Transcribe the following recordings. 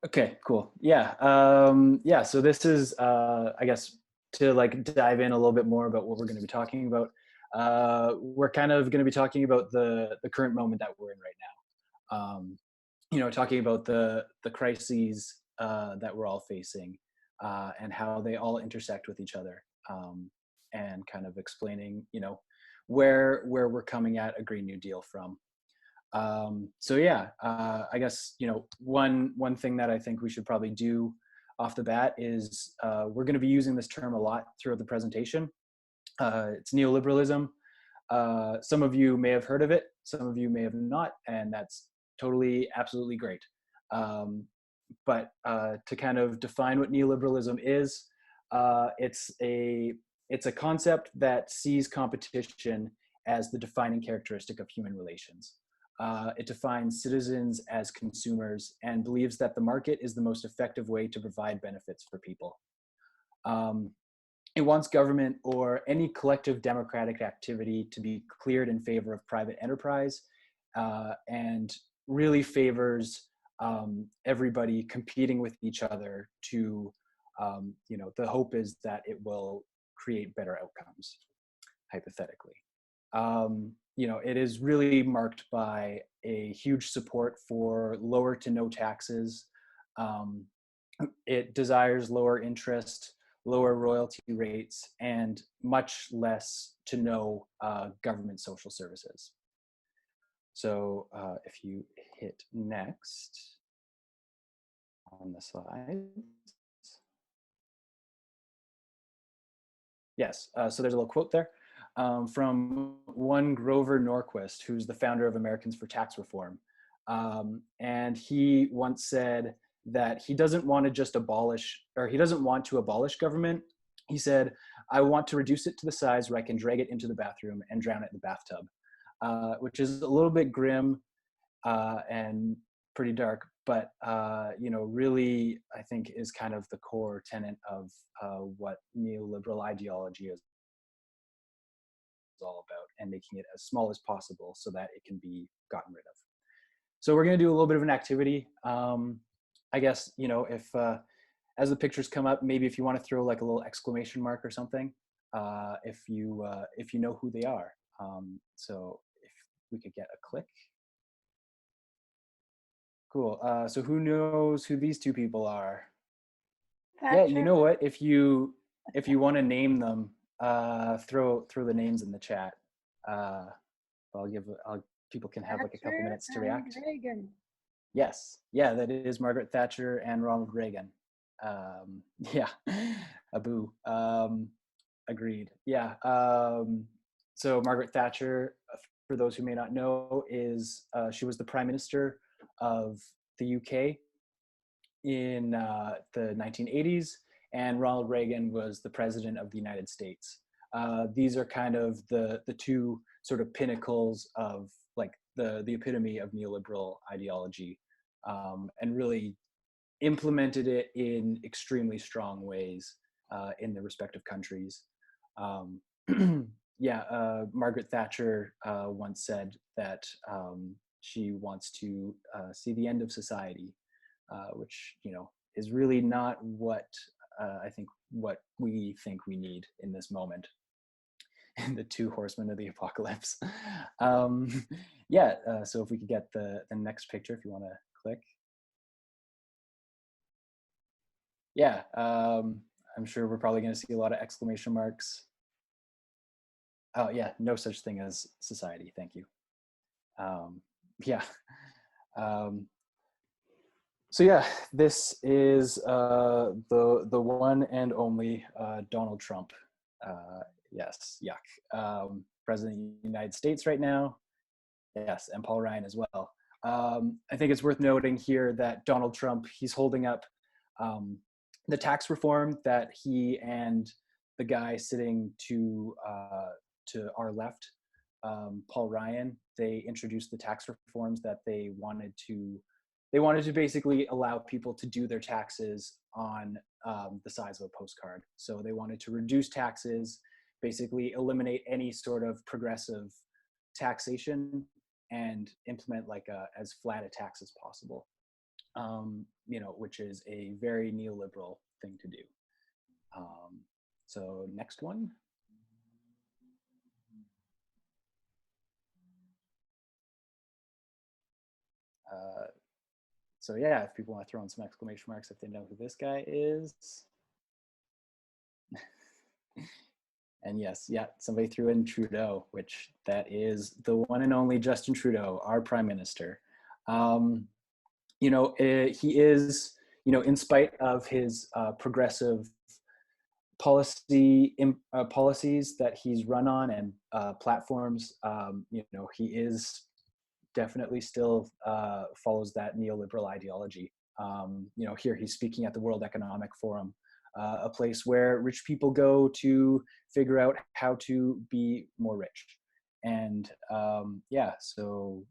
Okay, cool. Yeah. Yeah. So this is, I guess, to like dive in a little bit more about what we're going to be talking about. We're kind of going to be talking about the current moment that we're in right now. Talking about the crises that we're all facing and how they all intersect with each other, and kind of explaining, where we're coming at a Green New Deal from. So yeah, I guess one thing that I think we should probably do off the bat is we're going to be using this term a lot throughout the presentation. It's neoliberalism. Some of you may have heard of it, some of you may have not, and that's totally absolutely great. But to kind of define what neoliberalism is, it's a concept that sees competition as the defining characteristic of human relations. It defines citizens as consumers and believes that the market is the most effective way to provide benefits for people. It wants government or any collective democratic activity to be cleared in favor of private enterprise, and really favors everybody competing with each other to, the hope is that it will create better outcomes, hypothetically. It is really marked by a huge support for lower to no taxes. It desires lower interest, lower royalty rates, and much less to no government social services. So if you hit next on the slide. Yes, so there's a little quote there from one Grover Norquist, who's the founder of Americans for Tax Reform. And he once said that he doesn't want to just abolish, or he doesn't want to abolish government. He said, I want to reduce it to the size where I can drag it into the bathroom and drown it in the bathtub, which is a little bit grim and pretty dark, but really, I think is kind of the core tenet of what neoliberal ideology is all about, and making it as small as possible so that it can be gotten rid of. So we're going to do a little bit of an activity. I guess, if as the pictures come up, maybe if you want to throw like a little exclamation mark or something, if you know who they are. So if we could get a click. Cool. So who knows who these two people are? Thatcher. Yeah, you know what? If you want to name them, throw the names in the chat. People can have like a couple minutes to react. Reagan. Yes, yeah, that is Margaret Thatcher and Ronald Reagan. Yeah, Abu. Agreed. Yeah. So Margaret Thatcher, for those who may not know, is she was the Prime Minister of the UK in the 1980s, and Ronald Reagan was the President of the United States. These are kind of the two sort of pinnacles of like the epitome of neoliberal ideology, and really implemented it in extremely strong ways in the respective countries. Margaret Thatcher once said that she wants to see the end of society, which is really not what I think what we think we need in this moment. The two horsemen of the apocalypse. So if we could get the next picture, if you want to click. Yeah, I'm sure we're probably going to see a lot of exclamation marks. Oh yeah, no such thing as society. Thank you. So yeah, this is the one and only Donald Trump. Yes, yuck. President of the United States right now. Yes, and Paul Ryan as well. I think it's worth noting here that Donald Trump, he's holding up the tax reform that he and the guy sitting to our left, Paul Ryan, they introduced the tax reforms that they wanted to basically allow people to do their taxes on the size of a postcard. So they wanted to reduce taxes, basically eliminate any sort of progressive taxation, and implement like as flat a tax as possible. which is a very neoliberal thing to do. So next one. So yeah, if people want to throw in some exclamation marks if they know who this guy is. And yes, yeah, somebody threw in Trudeau, which that is the one and only Justin Trudeau, our prime minister. He is, in spite of his progressive policies that he's run on and platforms, he is definitely still follows that neoliberal ideology. Here he's speaking at the World Economic Forum, a place where rich people go to figure out how to be more rich. And so,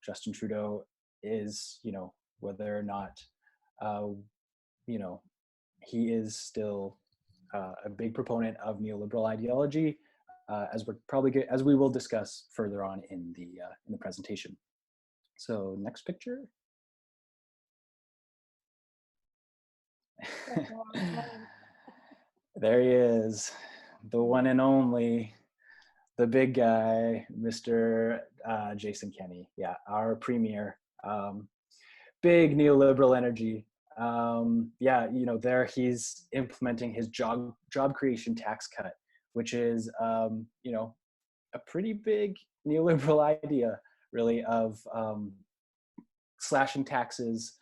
Justin Trudeau is, whether or not, he is still a big proponent of neoliberal ideology, as we will discuss further on in the presentation. So next picture. There he is, the one and only, the big guy, Mr. Jason Kenney. Yeah, our premier. Big neoliberal energy. There he's implementing his job creation tax cut, which is, a pretty big neoliberal idea, really, of slashing taxes,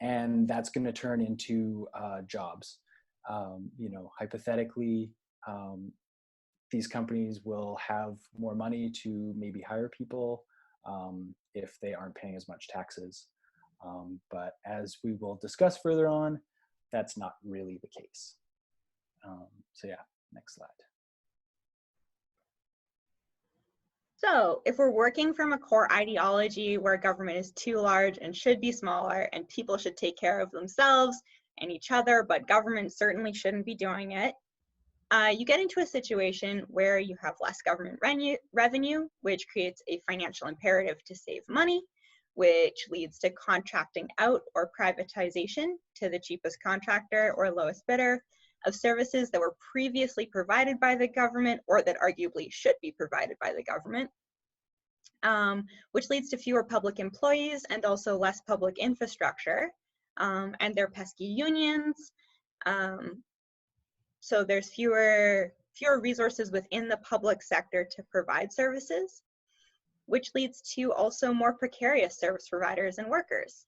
and that's going to turn into jobs. Hypothetically, these companies will have more money to maybe hire people if they aren't paying as much taxes. But as we will discuss further on, that's not really the case. So yeah, next slide. So if we're working from a core ideology where government is too large and should be smaller and people should take care of themselves and each other, but government certainly shouldn't be doing it, you get into a situation where you have less government revenue, which creates a financial imperative to save money, which leads to contracting out or privatization to the cheapest contractor or lowest bidder of services that were previously provided by the government or that arguably should be provided by the government, which leads to fewer public employees and also less public infrastructure, and their pesky unions. So there's fewer resources within the public sector to provide services, which leads to also more precarious service providers and workers,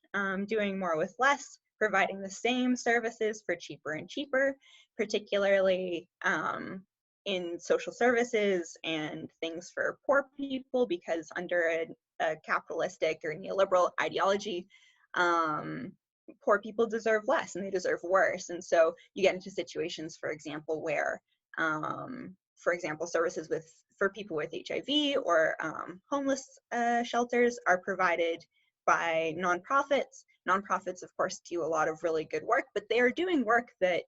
doing more with less, providing the same services for cheaper and cheaper, particularly in social services and things for poor people, because under a capitalistic or neoliberal ideology, poor people deserve less and they deserve worse. And so you get into situations, for example, where, services for people with HIV or homeless shelters are provided by nonprofits. Nonprofits, of course, do a lot of really good work, but they are doing work that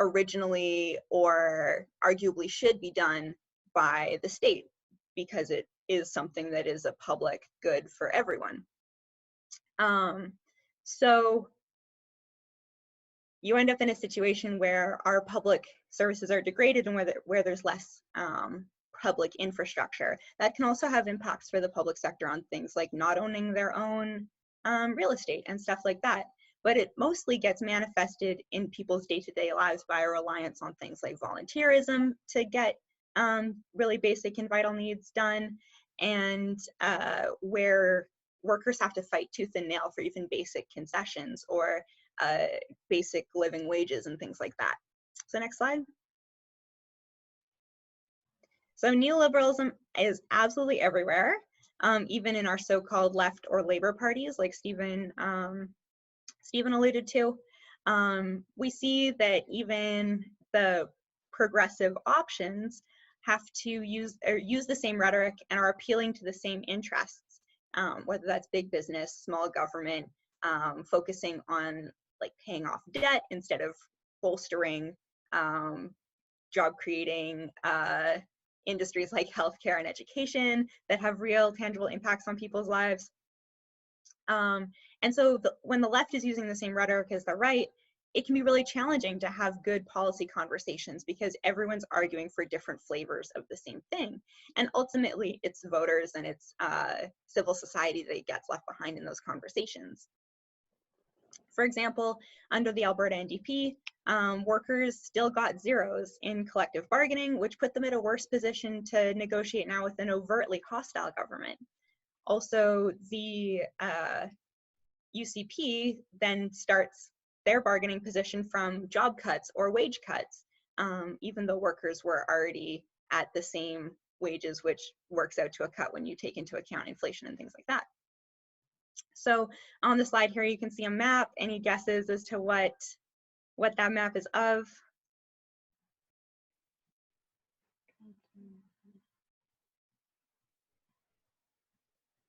originally or arguably should be done by the state because it is something that is a public good for everyone. So you end up in a situation where our public services are degraded and where there's less public infrastructure. That can also have impacts for the public sector on things like not owning their own real estate and stuff like that. But it mostly gets manifested in people's day-to-day lives by a reliance on things like volunteerism to get really basic and vital needs done, and where workers have to fight tooth and nail for even basic concessions or basic living wages and things like that. So next slide. So neoliberalism is absolutely everywhere, even in our so-called left or labor parties, like Stephen alluded to. We see that even the progressive options have to use the same rhetoric and are appealing to the same interests, whether that's big business, small government, focusing on like paying off debt instead of bolstering job creating industries like healthcare and education that have real tangible impacts on people's lives. And so when the left is using the same rhetoric as the right, it can be really challenging to have good policy conversations because everyone's arguing for different flavors of the same thing. And ultimately, it's voters and it's civil society that gets left behind in those conversations. For example, under the Alberta NDP, workers still got zeros in collective bargaining, which put them in a worse position to negotiate now with an overtly hostile government. Also, the UCP then starts their bargaining position from job cuts or wage cuts, even though workers were already at the same wages, which works out to a cut when you take into account inflation and things like that. So on the slide here, you can see a map. Any guesses as to what that map is of?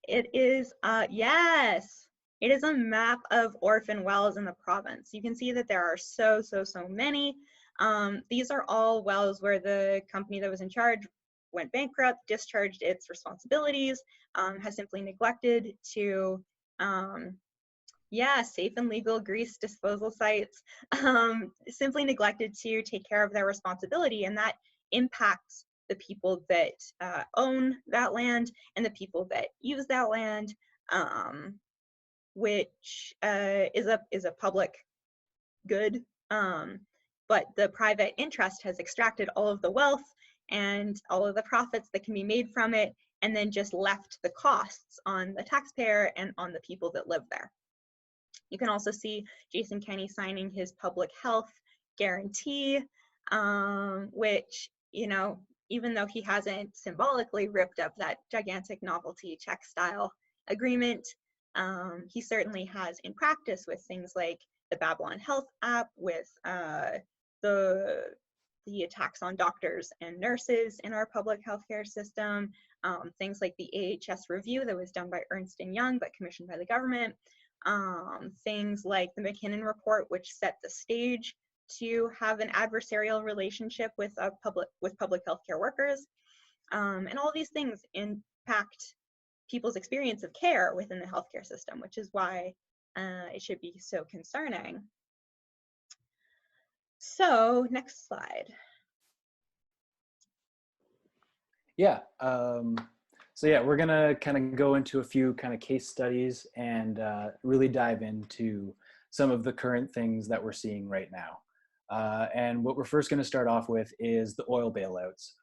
It is, yes, it is a map of orphan wells in the province. You can see that there are so many. These are all wells where the company that was in charge went bankrupt, discharged its responsibilities, has simply neglected to, safe and legal grease disposal sites, simply neglected to take care of their responsibility, and that impacts the people that own that land and the people that use that land, which is a public good, but the private interest has extracted all of the wealth and all of the profits that can be made from it, and then just left the costs on the taxpayer and on the people that live there. You can also see Jason Kenney signing his public health guarantee, which, you know, even though he hasn't symbolically ripped up that gigantic novelty check style agreement, he certainly has in practice with things like the Babylon Health app, with the attacks on doctors and nurses in our public healthcare system, things like the AHS review that was done by Ernst & Young but commissioned by the government, things like the McKinnon report, which set the stage to have an adversarial relationship with public healthcare workers, and all of these things impact people's experience of care within the healthcare system, which is why it should be so concerning. So next slide. Yeah. So yeah, we're gonna kind of go into a few kind of case studies and really dive into some of the current things that we're seeing right now. And what we're first gonna start off with is the oil bailouts.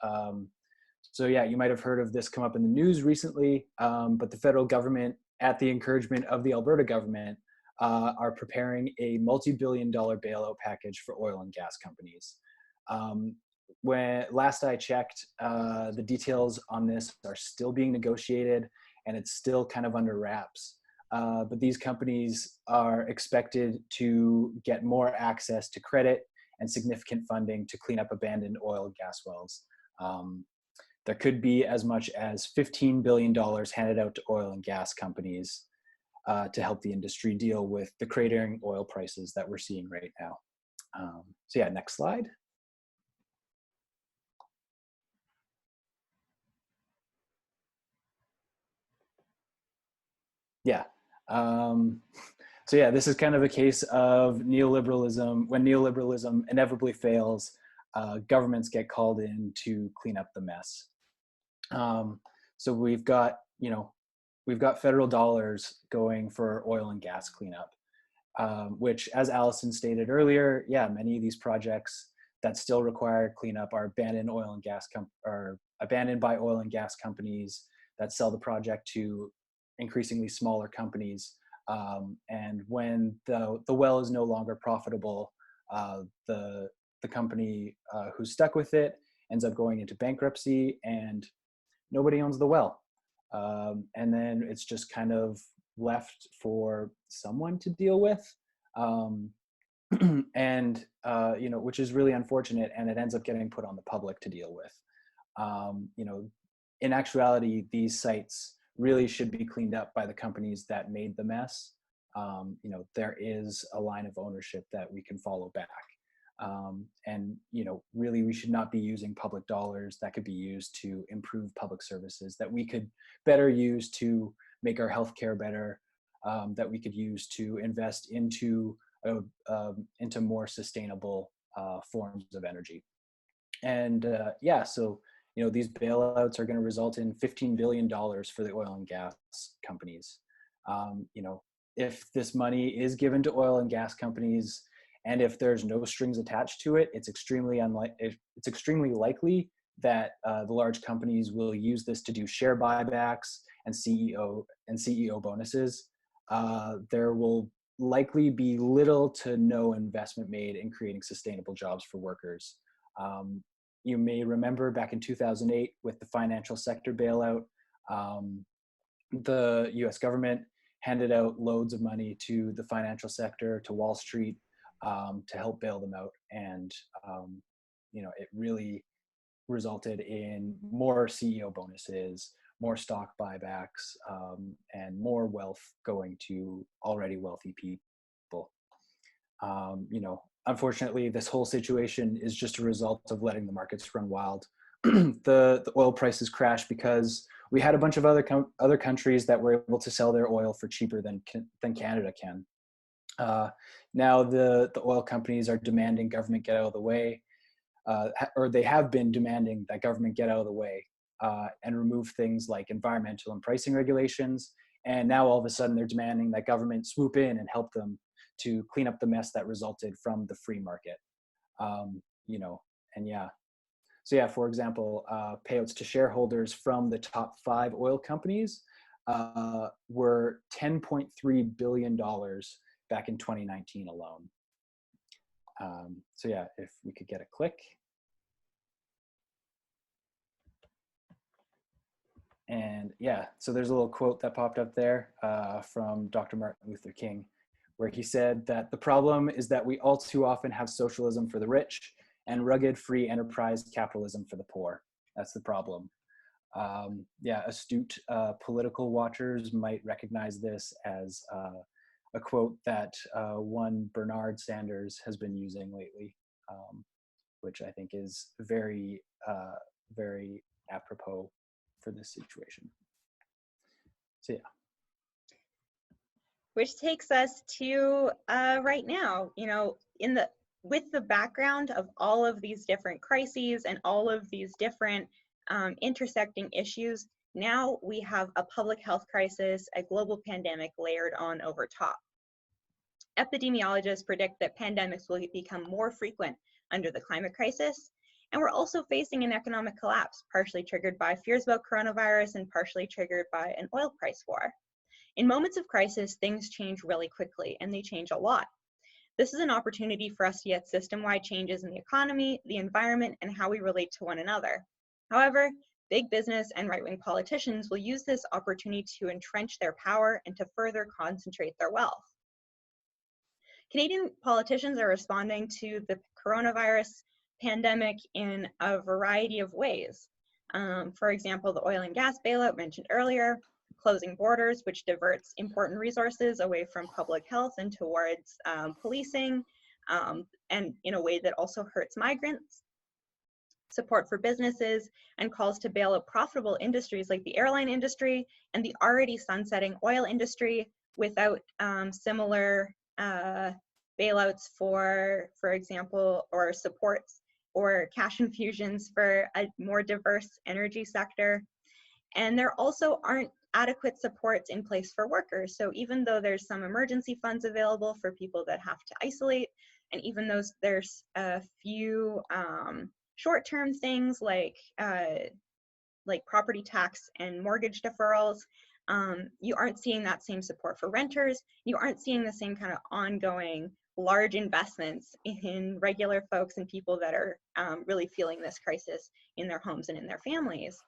So yeah, you might have heard of this come up in the news recently, but the federal government, at the encouragement of the Alberta government, are preparing a multi-billion-dollar bailout package for oil and gas companies. When last I checked, the details on this are still being negotiated and it's still kind of under wraps. But these companies are expected to get more access to credit and significant funding to clean up abandoned oil and gas wells. There could be as much as $15 billion handed out to oil and gas companies to help the industry deal with the cratering oil prices that we're seeing right now. So yeah, next slide. Yeah. So yeah, this is kind of a case of neoliberalism. When neoliberalism inevitably fails, governments get called in to clean up the mess. So we've got federal dollars going for oil and gas cleanup, which, as Allison stated earlier, yeah, many of these projects that still require cleanup are abandoned by oil and gas companies that sell the project to increasingly smaller companies. And when the well is no longer profitable, the company who's stuck with it ends up going into bankruptcy and nobody owns the well. And then it's just kind of left for someone to deal with. And, which is really unfortunate, and it ends up getting put on the public to deal with. In actuality, these sites really should be cleaned up by the companies that made the mess. There is a line of ownership that we can follow back. And really we should not be using public dollars that could be used to improve public services that we could better use to make our healthcare better, that we could use to invest into more sustainable forms of energy. And yeah, so these bailouts are going to result in $15 billion for the oil and gas companies. If this money is given to oil and gas companies, and if there's no strings attached to it, it's extremely likely that the large companies will use this to do share buybacks and CEO bonuses. There will likely be little to no investment made in creating sustainable jobs for workers. You may remember back in 2008 with the financial sector bailout, the US government handed out loads of money to the financial sector, to Wall Street, to help bail them out. And, it really resulted in more CEO bonuses, more stock buybacks, and more wealth going to already wealthy people. Unfortunately, this whole situation is just a result of letting the markets run wild. The oil prices crashed because we had a bunch of other countries that were able to sell their oil for cheaper than Canada can. Now the oil companies are demanding government get out of the way, or they have been demanding that government get out of the way and remove things like environmental and pricing regulations. And now all of a sudden they're demanding that government swoop in and help them to clean up the mess that resulted from the free market. And yeah. So yeah, for example, payouts to shareholders from the top 5 oil companies were $10.3 billion back in 2019 alone. So yeah, if we could get a click. And yeah, so there's a little quote that popped up there from Dr. Martin Luther King, where he said that the problem is that we all too often have socialism for the rich and rugged free enterprise capitalism for the poor. That's the problem. Yeah, astute political watchers might recognize this as a quote that one Bernard Sanders has been using lately, which I think is very, very apropos for this situation. So yeah. Which takes us to right now, with the background of all of these different crises and all of these different intersecting issues, now we have a public health crisis, a global pandemic layered on over top. Epidemiologists predict that pandemics will become more frequent under the climate crisis, and we're also facing an economic collapse, partially triggered by fears about coronavirus and partially triggered by an oil price war. In moments of crisis, things change really quickly, and they change a lot. This is an opportunity for us to get system-wide changes in the economy, the environment, and how we relate to one another. However, big business and right-wing politicians will use this opportunity to entrench their power and to further concentrate their wealth. Canadian politicians are responding to the coronavirus pandemic in a variety of ways. For example, the oil and gas bailout mentioned earlier, closing borders, which diverts important resources away from public health and towards policing, and in a way that also hurts migrants. Support for businesses and calls to bail out profitable industries like the airline industry and the already sunsetting oil industry without similar bailouts for example, or supports or cash infusions for a more diverse energy sector. And there also aren't adequate supports in place for workers. So even though there's some emergency funds available for people that have to isolate, and even though there's a few short-term things like property tax and mortgage deferrals, you aren't seeing that same support for renters. You aren't seeing the same kind of ongoing large investments in regular folks and people that are really feeling this crisis in their homes and in their families.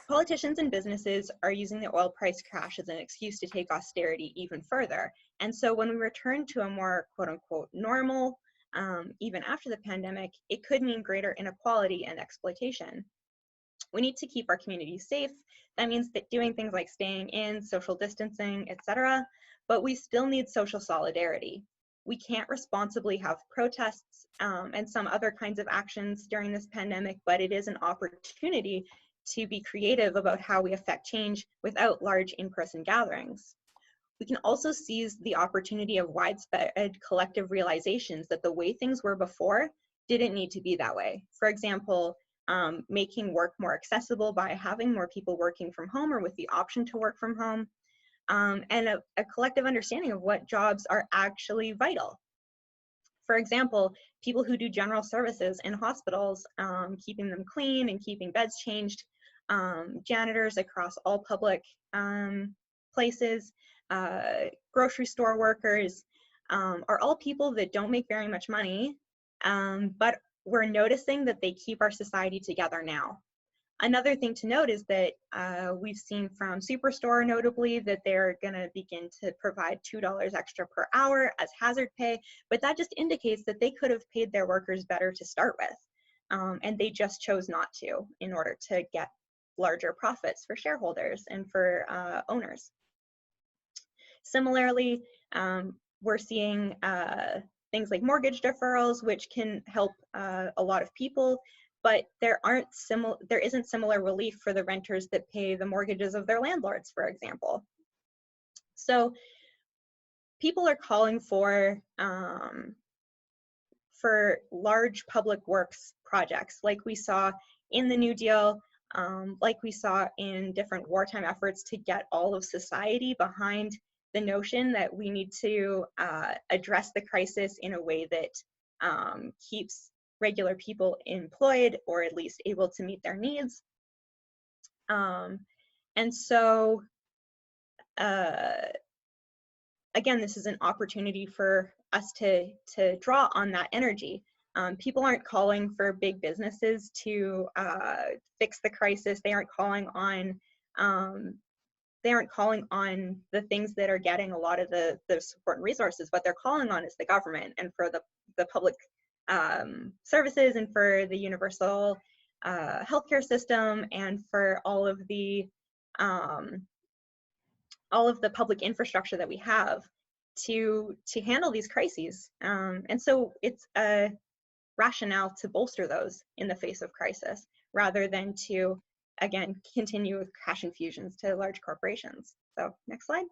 Politicians and businesses are using the oil price crash as an excuse to take austerity even further. And so when we return to a more quote unquote normal, even after the pandemic, it could mean greater inequality and exploitation. We need to keep our communities safe. That means that doing things like staying in, social distancing, etc. But we still need social solidarity. We can't responsibly have protests and some other kinds of actions during this pandemic, but it is an opportunity to be creative about how we affect change without large in-person gatherings. We can also seize the opportunity of widespread collective realizations that the way things were before didn't need to be that way. For example, making work more accessible by having more people working from home or with the option to work from home, and a collective understanding of what jobs are actually vital. For example, people who do general services in hospitals, keeping them clean and keeping beds changed, janitors across all public places, grocery store workers, are all people that don't make very much money, but we're noticing that they keep our society together now. Another thing to note is that we've seen from Superstore, notably, that they're going to begin to provide $2 extra per hour as hazard pay, but that just indicates that they could have paid their workers better to start with, and they just chose not to in order to get larger profits for shareholders and for owners. Similarly, we're seeing things like mortgage deferrals, which can help a lot of people, but there isn't similar relief for the renters that pay the mortgages of their landlords, for example. So people are calling for large public works projects, like we saw in the New Deal, like we saw in different wartime efforts to get all of society behind the notion that we need to address the crisis in a way that keeps regular people employed, or at least able to meet their needs. And so, again, this is an opportunity for us to draw on that energy. People aren't calling for big businesses to fix the crisis. They aren't calling on the things that are getting a lot of the support and resources. What they're calling on is the government, and for the public services, and for the universal healthcare system, and for all of the public infrastructure that we have to handle these crises. And so it's a rationale to bolster those in the face of crisis, rather than to, again, continue with cash infusions to large corporations. So next slide.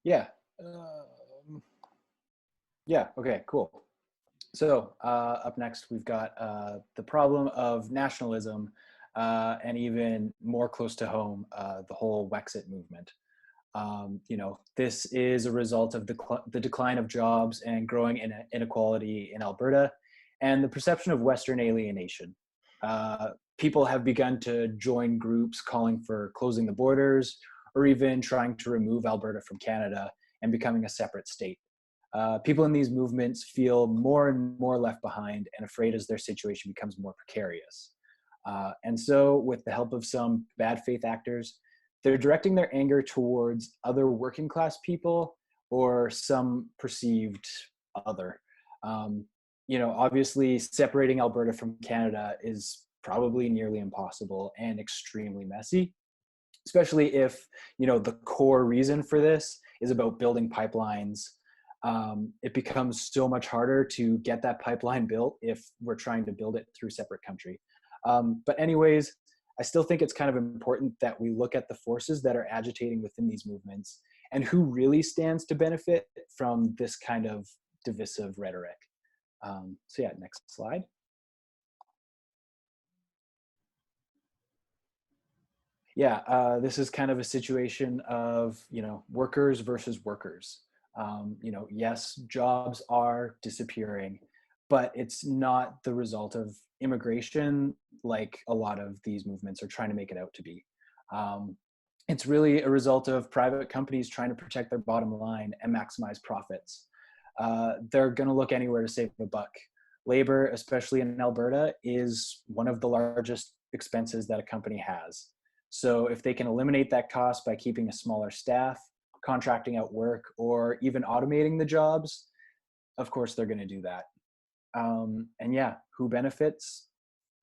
Yeah. Yeah, okay, cool. So up next, we've got the problem of nationalism, and even more close to home, the whole Wexit movement. This is a result of the decline of jobs and growing inequality in Alberta, and the perception of Western alienation. People have begun to join groups calling for closing the borders, or even trying to remove Alberta from Canada and becoming a separate state. People in these movements feel more and more left behind and afraid as their situation becomes more precarious. And so, with the help of some bad faith actors, they're directing their anger towards other working class people or some perceived other. Obviously, separating Alberta from Canada is probably nearly impossible and extremely messy, especially if, the core reason for this is about building pipelines. It becomes so much harder to get that pipeline built if we're trying to build it through separate country. But anyways, I still think it's kind of important that we look at the forces that are agitating within these movements and who really stands to benefit from this kind of divisive rhetoric. So yeah, next slide. Yeah, this is kind of a situation of, workers versus workers. Yes, jobs are disappearing, but it's not the result of immigration like a lot of these movements are trying to make it out to be. It's really a result of private companies trying to protect their bottom line and maximize profits. They're going to look anywhere to save a buck. Labor, especially in Alberta, is one of the largest expenses that a company has. So if they can eliminate that cost by keeping a smaller staff, contracting out work, or even automating the jobs, of course they're going to do that. And yeah, who benefits?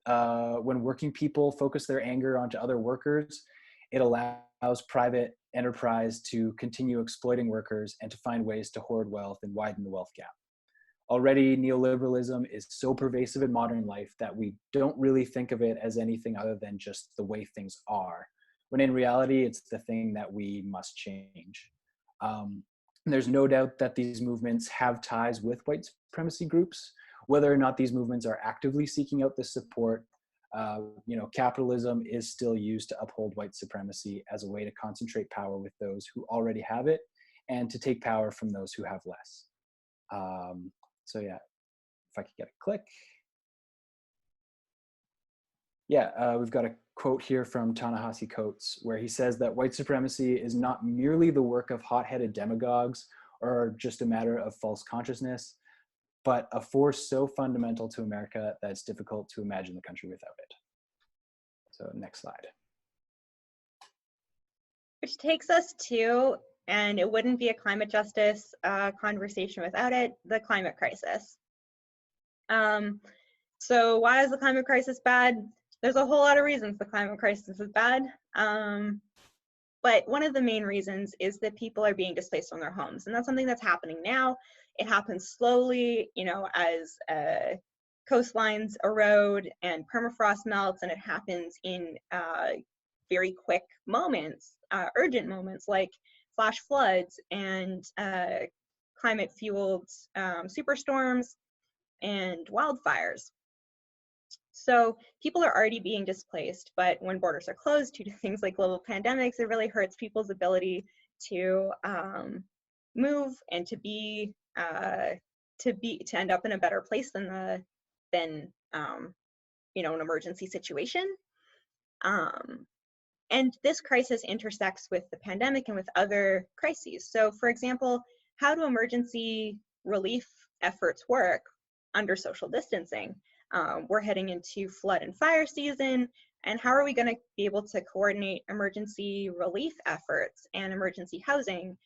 When working people focus their anger onto other workers, it allows private enterprise to continue exploiting workers and to find ways to hoard wealth and widen the wealth gap. Already, neoliberalism is so pervasive in modern life that we don't really think of it as anything other than just the way things are. when in reality, it's the thing that we must change. There's no doubt that these movements have ties with white supremacy groups. Whether or not these movements are actively seeking out this support, capitalism is still used to uphold white supremacy as a way to concentrate power with those who already have it and to take power from those who have less. So yeah, if I could get a click. Yeah, we've got a quote here from Ta-Nehisi Coates where he says that white supremacy is not merely the work of hot-headed demagogues or just a matter of false consciousness, but a force so fundamental to America that it's difficult to imagine the country without it. So next slide. Which takes us to, and it wouldn't be a climate justice conversation without it, the climate crisis. So why is the climate crisis bad? There's a whole lot of reasons the climate crisis is bad. But one of the main reasons is that people are being displaced from their homes. And that's something that's happening now. It happens slowly, as coastlines erode and permafrost melts, and it happens in very quick moments, urgent moments like flash floods and climate-fueled superstorms and wildfires. So people are already being displaced, but when borders are closed due to things like global pandemics, it really hurts people's ability to move and to end up in a better place than an emergency situation. And this crisis intersects with the pandemic and with other crises. So for example, how do emergency relief efforts work under social distancing? We're heading into flood and fire season, and how are we going to be able to coordinate emergency relief efforts and emergency housing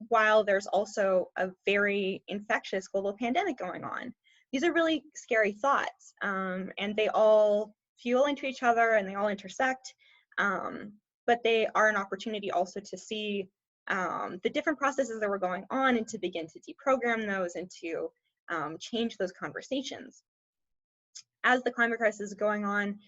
while there's also a very infectious global pandemic going on? These are really scary thoughts, and they all fuel into each other and they all intersect, but they are an opportunity also to see the different processes that were going on and to begin to deprogram those and to change those conversations. As the climate crisis is going on,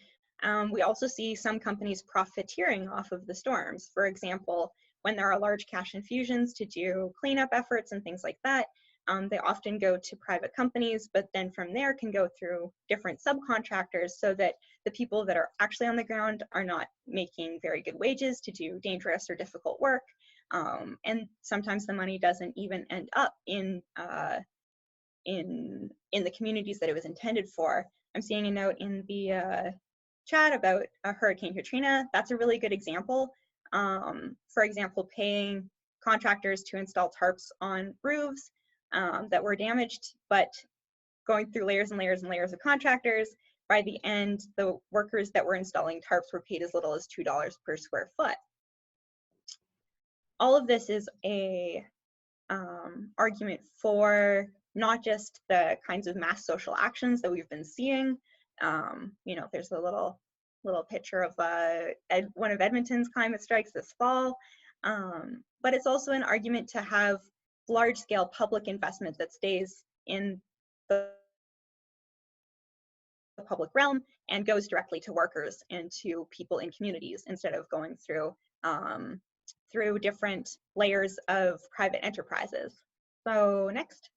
we also see some companies profiteering off of the storms. For example, when there are large cash infusions to do cleanup efforts and things like that, they often go to private companies, but then from there can go through different subcontractors so that the people that are actually on the ground are not making very good wages to do dangerous or difficult work. And sometimes the money doesn't even end up in the communities that it was intended for. I'm seeing a note in the chat about Hurricane Katrina. That's a really good example. For example, paying contractors to install tarps on roofs that were damaged, but going through layers and layers and layers of contractors. By the end, the workers that were installing tarps were paid as little as $2 per square foot. All of this is a argument for not just the kinds of mass social actions that we've been seeing. There's a little picture of one of Edmonton's climate strikes this fall, but it's also an argument to have large-scale public investment that stays in the public realm and goes directly to workers and to people in communities instead of going through different layers of private enterprises. So next.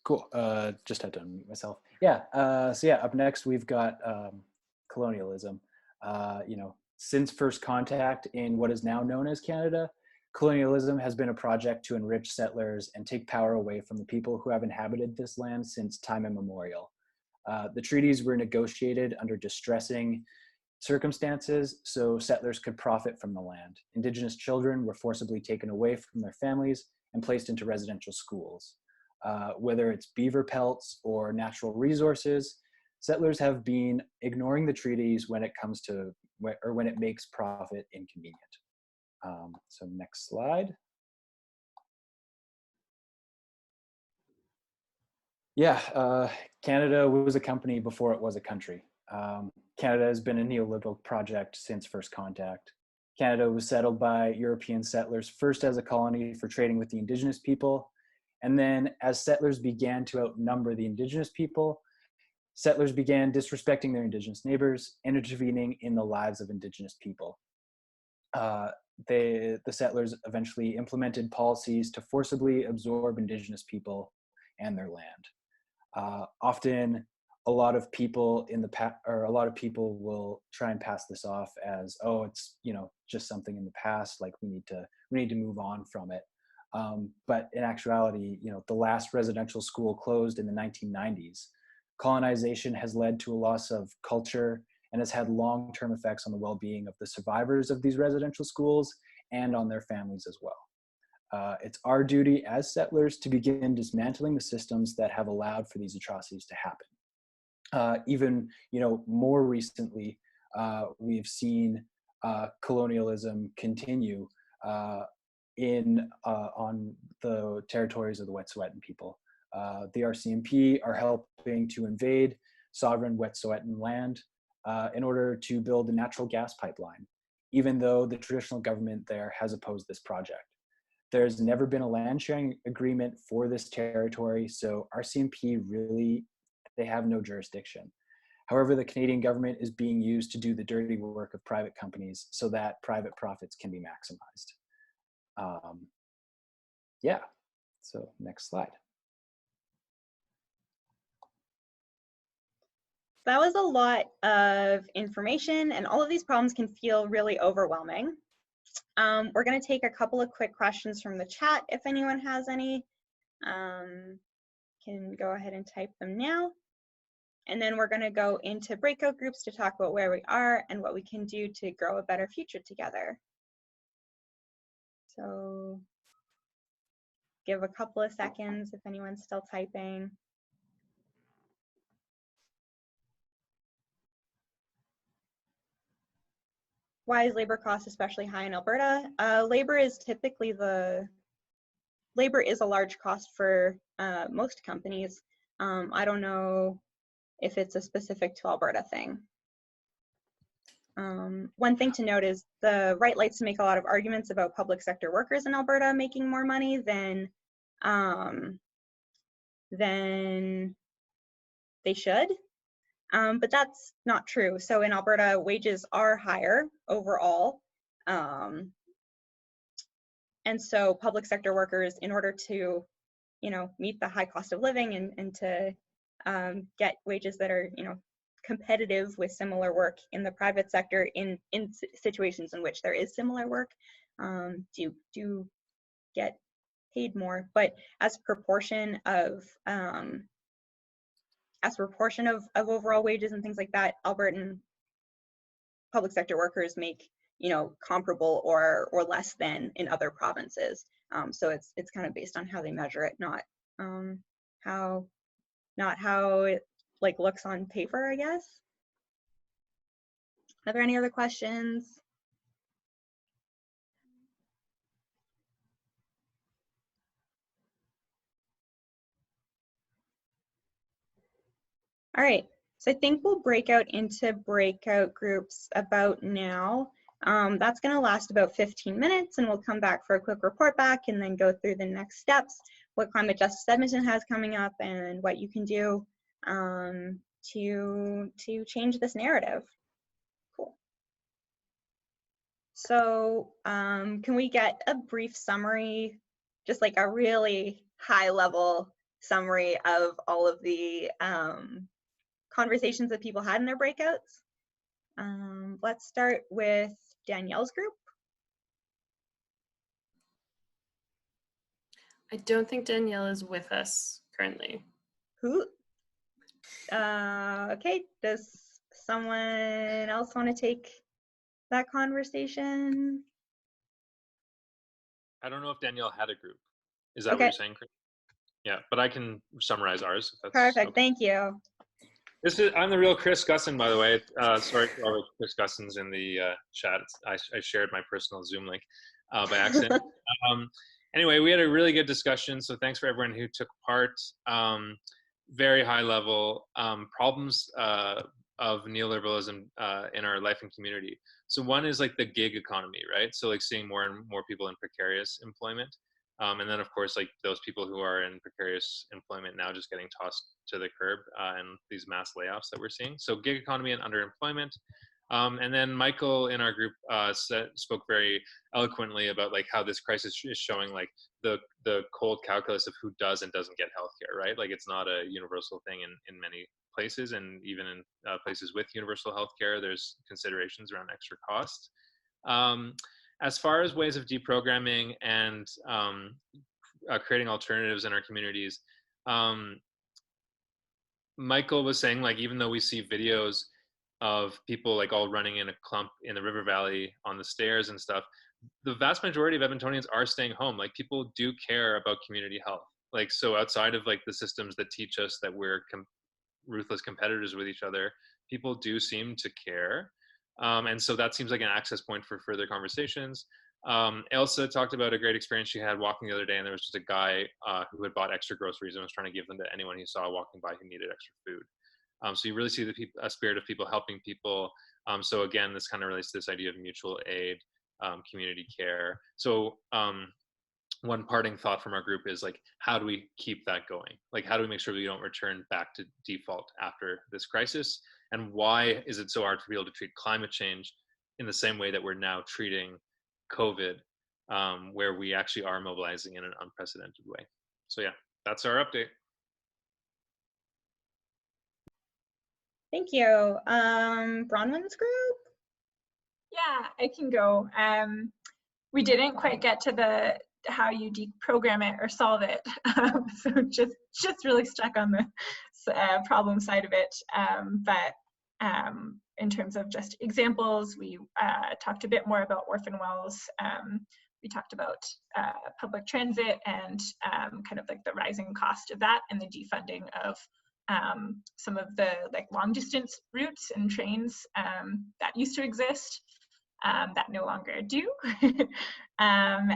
Cool. Just had to unmute myself. Yeah. So yeah, up next we've got colonialism. Since first contact in what is now known as Canada, colonialism has been a project to enrich settlers and take power away from the people who have inhabited this land since time immemorial. The treaties were negotiated under distressing circumstances so settlers could profit from the land. Indigenous children were forcibly taken away from their families and placed into residential schools. Whether it's beaver pelts or natural resources, settlers have been ignoring the treaties when it comes to, or when it makes profit inconvenient. So next slide. Yeah, Canada was a company before it was a country. Canada has been a neoliberal project since first contact. Canada was settled by European settlers first as a colony for trading with the Indigenous people, and then as settlers began to outnumber the Indigenous people, settlers began disrespecting their Indigenous neighbors and intervening in the lives of Indigenous people. The settlers eventually implemented policies to forcibly absorb Indigenous people and their land. Often, a lot of people a lot of people will try and pass this off as, oh, it's just something in the past. Like we need to move on from it. But in actuality, the last residential school closed in the 1990s. Colonization has led to a loss of culture and has had long-term effects on the well-being of the survivors of these residential schools and on their families as well. It's our duty as settlers to begin dismantling the systems that have allowed for these atrocities to happen. Even more recently, we've seen colonialism continue on the territories of the Wet'suwet'en people. The RCMP are helping to invade sovereign Wet'suwet'en land in order to build a natural gas pipeline, even though the traditional government there has opposed this project. There's never been a land sharing agreement for this territory, so RCMP really, they have no jurisdiction. However, the Canadian government is being used to do the dirty work of private companies so that private profits can be maximized. Yeah, so next slide. That was a lot of information, and all of these problems can feel really overwhelming. We're going to take a couple of quick questions from the chat if anyone has any. Can go ahead and type them now. And then we're going to go into breakout groups to talk about where we are and what we can do to grow a better future together. So give a couple of seconds if anyone's still typing. Why is labor cost especially high in Alberta? Labor is a large cost for most companies. I don't know if it's a specific to Alberta thing. One thing to note is the right likes to make a lot of arguments about public sector workers in Alberta making more money than they should. But that's not true. So in Alberta, wages are higher overall. And so public sector workers, in order to, meet the high cost of living and to get wages that are, competitive with similar work in the private sector in situations in which there is similar work, do get paid more. But as proportion of overall wages and things like that, Albertan public sector workers make comparable or less than in other provinces. So it's kind of based on how they measure it, not how it looks on paper, I guess. Are there any other questions? All right, so I think we'll break out into breakout groups about now. That's going to last about 15 minutes, and we'll come back for a quick report back and then go through the next steps, what Climate Justice Edmonton has coming up, and what you can do to change this narrative. Cool. So can we get a brief summary, just like a really high-level summary of all of the conversations that people had in their breakouts? Let's start with Danielle's group. I don't think Danielle is with us currently. Who? Okay, does someone else want to take that conversation? I don't know if Danielle had a group. Is that what you're saying, Chris? Yeah, but I can summarize ours. If that's perfect, okay. Thank you. I'm the real Chris Gusson, by the way. Sorry for all the Chris Gussons in the chat. I shared my personal Zoom link by accident. Anyway, we had a really good discussion, so thanks for everyone who took part. Very high level problems of neoliberalism in our life and community. So one is the gig economy, right? So seeing more and more people in precarious employment. And then, of course, like those people who are in precarious employment now just getting tossed to the curb, and these mass layoffs that we're seeing. So gig economy and underemployment. And then Michael in our group spoke very eloquently about like how this crisis is showing like the cold calculus of who does and doesn't get healthcare, right? Like it's not a universal thing in many places, and even in places with universal healthcare, there's considerations around extra costs. As far as ways of deprogramming and creating alternatives in our communities, Michael was saying like even though we see videos of people like all running in a clump in the river valley on the stairs and stuff, the vast majority of Edmontonians are staying home. Like people do care about community health. Like so outside of like the systems that teach us that we're ruthless competitors with each other, people do seem to care. And so that seems like an access point for further conversations. Elsa talked about a great experience she had walking the other day, and there was just a guy who had bought extra groceries and was trying to give them to anyone he saw walking by who needed extra food. So you really see a spirit of people helping people. So again, this kind of relates to this idea of mutual aid, community care. So one parting thought from our group is like, how do we keep that going? Like, how do we make sure we don't return back to default after this crisis? And why is it so hard for people to treat climate change in the same way that we're now treating COVID, where we actually are mobilizing in an unprecedented way? So yeah, that's our update. Thank you. Bronwyn's group? Yeah, I can go. We didn't quite get to the how you deprogram it or solve it. So just really stuck on the problem side of it. But in terms of just examples, we talked a bit more about orphan wells. We talked about public transit and kind of like the rising cost of that and the defunding of some of the like long distance routes and trains that used to exist that no longer do. And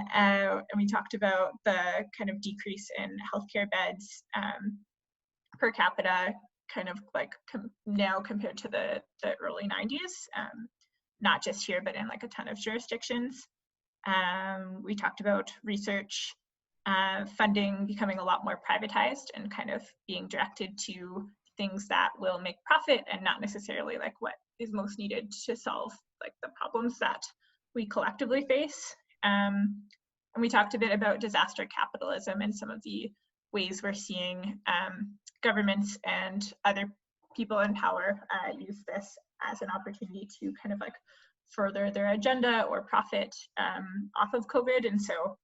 we talked about the kind of decrease in healthcare beds per capita, kind of like now compared to the early 90s, not just here, but in like a ton of jurisdictions. We talked about research funding becoming a lot more privatized and kind of being directed to things that will make profit and not necessarily like what is most needed to solve like the problems that we collectively face. And we talked a bit about disaster capitalism and some of the ways we're seeing governments and other people in power use this as an opportunity to kind of like further their agenda or profit off of COVID. And so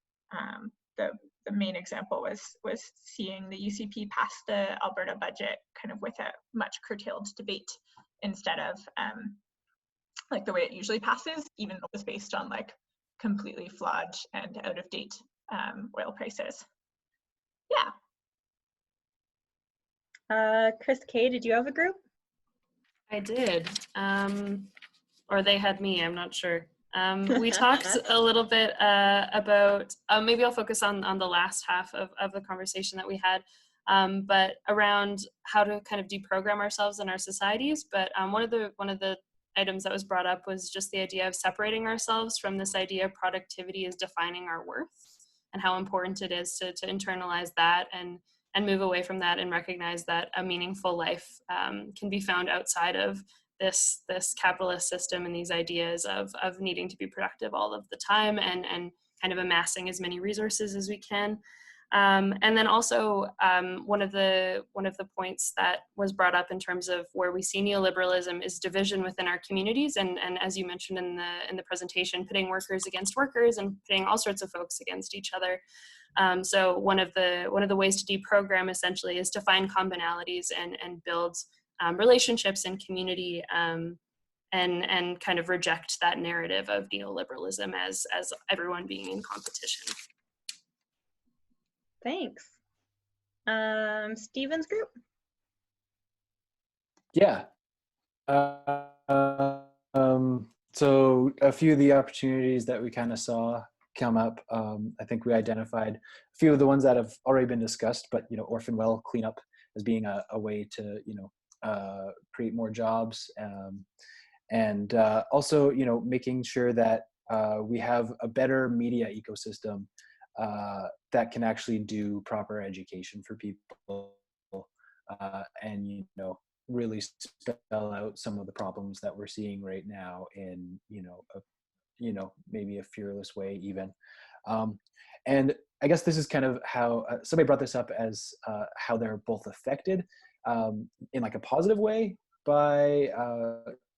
the main example was seeing the UCP pass the Alberta budget kind of with a much curtailed debate instead of like the way it usually passes, even though it was based on like completely flawed and out of date oil prices. Yeah. Chris K, did you have a group? I did, or they had me, I'm not sure. We talked a little bit about, maybe I'll focus on the last half of the conversation that we had, but around how to kind of deprogram ourselves in our societies. But one of the items that was brought up was just the idea of separating ourselves from this idea of productivity as defining our worth, and how important it is to internalize that and move away from that and recognize that a meaningful life can be found outside of this capitalist system and these ideas of needing to be productive all of the time and kind of amassing as many resources as we can. And then also one of the points that was brought up in terms of where we see neoliberalism is division within our communities, and as you mentioned in the presentation, pitting workers against workers and pitting all sorts of folks against each other. So one of the ways to deprogram essentially is to find commonalities and build relationships and community, and kind of reject that narrative of neoliberalism as everyone being in competition. Thanks. Steven's group? Yeah. So a few of the opportunities that we kind of saw come up, I think we identified a few of the ones that have already been discussed, but, orphan well cleanup as being a way to, create more jobs. And also, making sure that we have a better media ecosystem that can actually do proper education for people, and, you know, really spell out some of the problems that we're seeing right now in, you know, maybe a fearless way even. And I guess this is kind of how somebody brought this up as how they're both affected in like a positive way by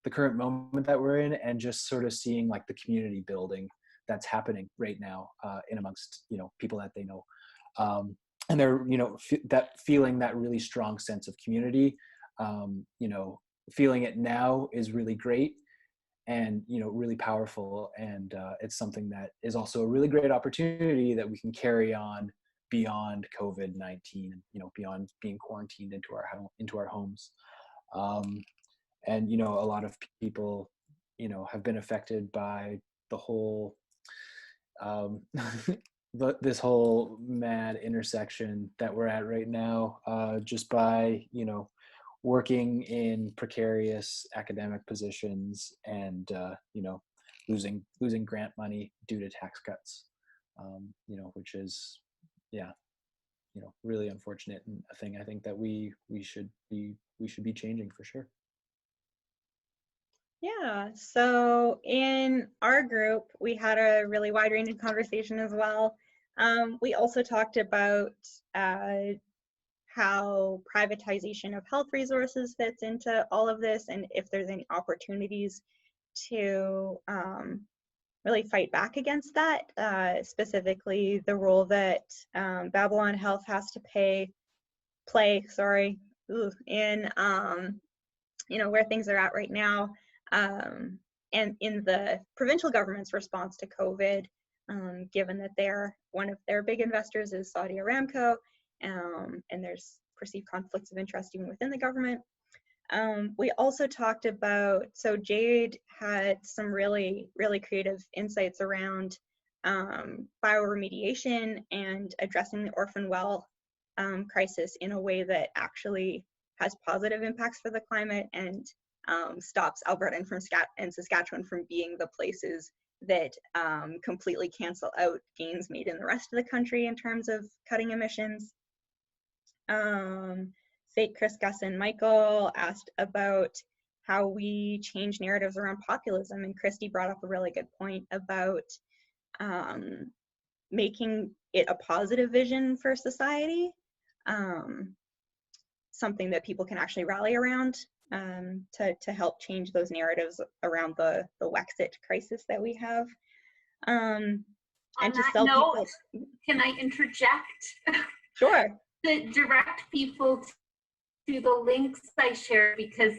the current moment that we're in, and just sort of seeing like the community building that's happening right now in amongst, you know, people that they know. And they're, you know, that feeling that really strong sense of community, you know, feeling it now is really great and, you know, really powerful. And it's something that is also a really great opportunity that we can carry on beyond COVID-19, you know, beyond being quarantined into our homes. And, you know, a lot of people, you know, have been affected by the whole, this whole mad intersection that we're at right now, just by, you know, working in precarious academic positions and, you know, losing grant money due to tax cuts, you know, which is, yeah, you know, really unfortunate, and a thing I think that we should be changing for sure. Yeah, so in our group, we had a really wide-ranging conversation as well. We also talked about how privatization of health resources fits into all of this, and if there's any opportunities to really fight back against that, specifically the role that Babylon Health has to play in you know, where things are at right now, and in the provincial government's response to COVID, given that one of their big investors is Saudi Aramco, and there's perceived conflicts of interest even within the government. We also talked about, so Jade had some really, really creative insights around bioremediation and addressing the orphan well crisis in a way that actually has positive impacts for the climate and stops Alberta and Saskatchewan from being the places that completely cancel out gains made in the rest of the country in terms of cutting emissions. Fake Chris, Gus, and Michael asked about how we change narratives around populism, and Christy brought up a really good point about making it a positive vision for society, something that people can actually rally around to help change those narratives around the Wexit crisis that we have. And to sell people. Can I interject? Sure. To direct people to the links I shared, because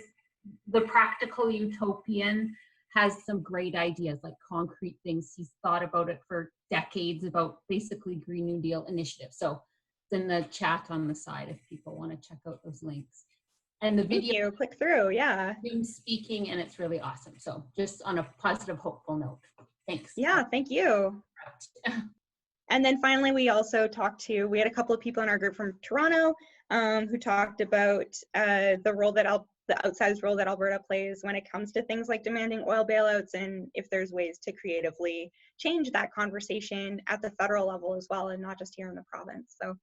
the Practical Utopian has some great ideas, like concrete things. He's thought about it for decades, about basically Green New Deal initiatives. So it's in the chat on the side if people want to check out those links. And the video, thank you. Click through, yeah. Him speaking, and it's really awesome. So just on a positive, hopeful note. Thanks. Yeah, thank you. And then finally, we also we had a couple of people in our group from Toronto who talked about the outsized role that Alberta plays when it comes to things like demanding oil bailouts, and if there's ways to creatively change that conversation at the federal level as well, and not just here in the province. So,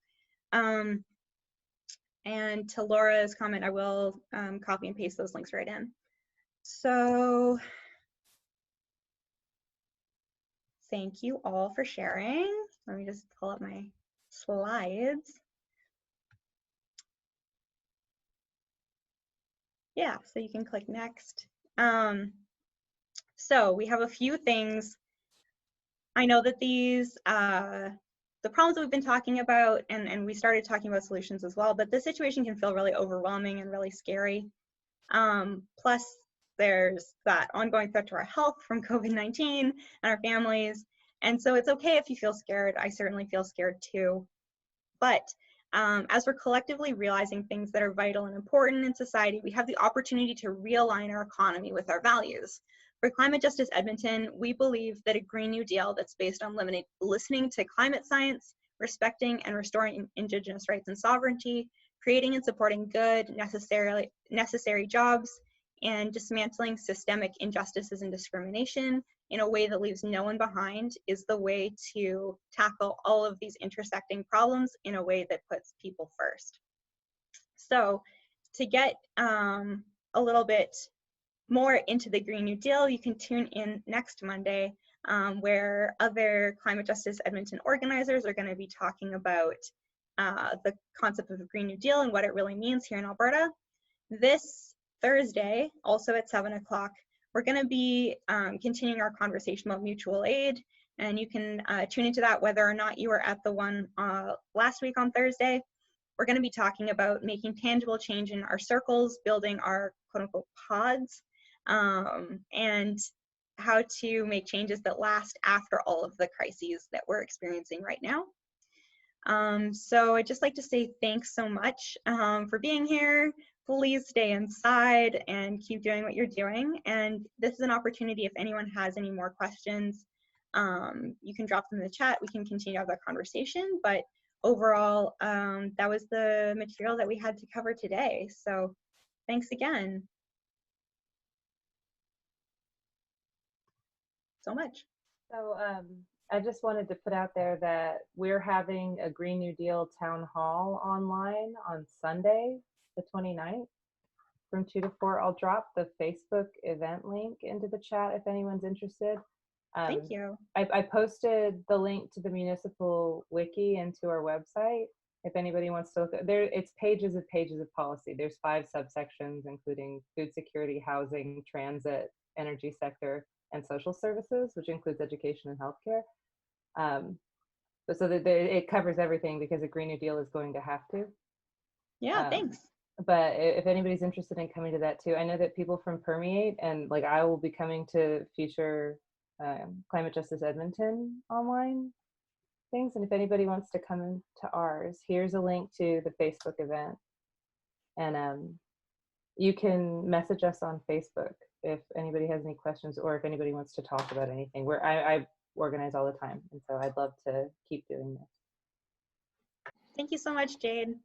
and to Laura's comment, I will copy and paste those links right in. So, thank you all for sharing. Let me just pull up my slides. Yeah, so you can click next. So we have a few things. I know that these, the problems that we've been talking about, and we started talking about solutions as well, but this situation can feel really overwhelming and really scary. Plus, there's that ongoing threat to our health from COVID-19 and our families. And so it's okay if you feel scared. I certainly feel scared too. But as we're collectively realizing things that are vital and important in society, we have the opportunity to realign our economy with our values. For Climate Justice Edmonton, we believe that a Green New Deal that's based on listening to climate science, respecting and restoring Indigenous rights and sovereignty, creating and supporting good, necessary jobs, and dismantling systemic injustices and discrimination in a way that leaves no one behind is the way to tackle all of these intersecting problems in a way that puts people first. So to get a little bit more into the Green New Deal, you can tune in next Monday, where other climate justice Edmonton organizers are going to be talking about the concept of the Green New Deal and what it really means here in Alberta. This Thursday, also at 7 o'clock, we're going to be continuing our conversation about mutual aid, and you can tune into that whether or not you were at the one last week on Thursday. We're going to be talking about making tangible change in our circles, building our quote-unquote pods, and how to make changes that last after all of the crises that we're experiencing right now. So I'd just like to say thanks so much for being here. Please stay inside and keep doing what you're doing. And this is an opportunity, if anyone has any more questions, you can drop them in the chat. We can continue to have that conversation. But overall, that was the material that we had to cover today. So thanks again so much. So I just wanted to put out there that we're having a Green New Deal town hall online on Sunday, the 29th, from 2 to 4. I'll drop the Facebook event link into the chat if anyone's interested. Thank you. I posted the link to the municipal wiki and to our website. If anybody wants to look at there, it's pages of policy. There's 5 subsections, including food security, housing, transit, energy sector, and social services, which includes education and healthcare. So that it covers everything because a Green New Deal is going to have to. Yeah, thanks. But if anybody's interested in coming to that too, I know that people from Permeate and like I will be coming to future Climate Justice Edmonton online things. And if anybody wants to come into ours, here's a link to the Facebook event. And you can message us on Facebook if anybody has any questions or if anybody wants to talk about anything. I organize all the time, and so I'd love to keep doing this. Thank you so much, Jade.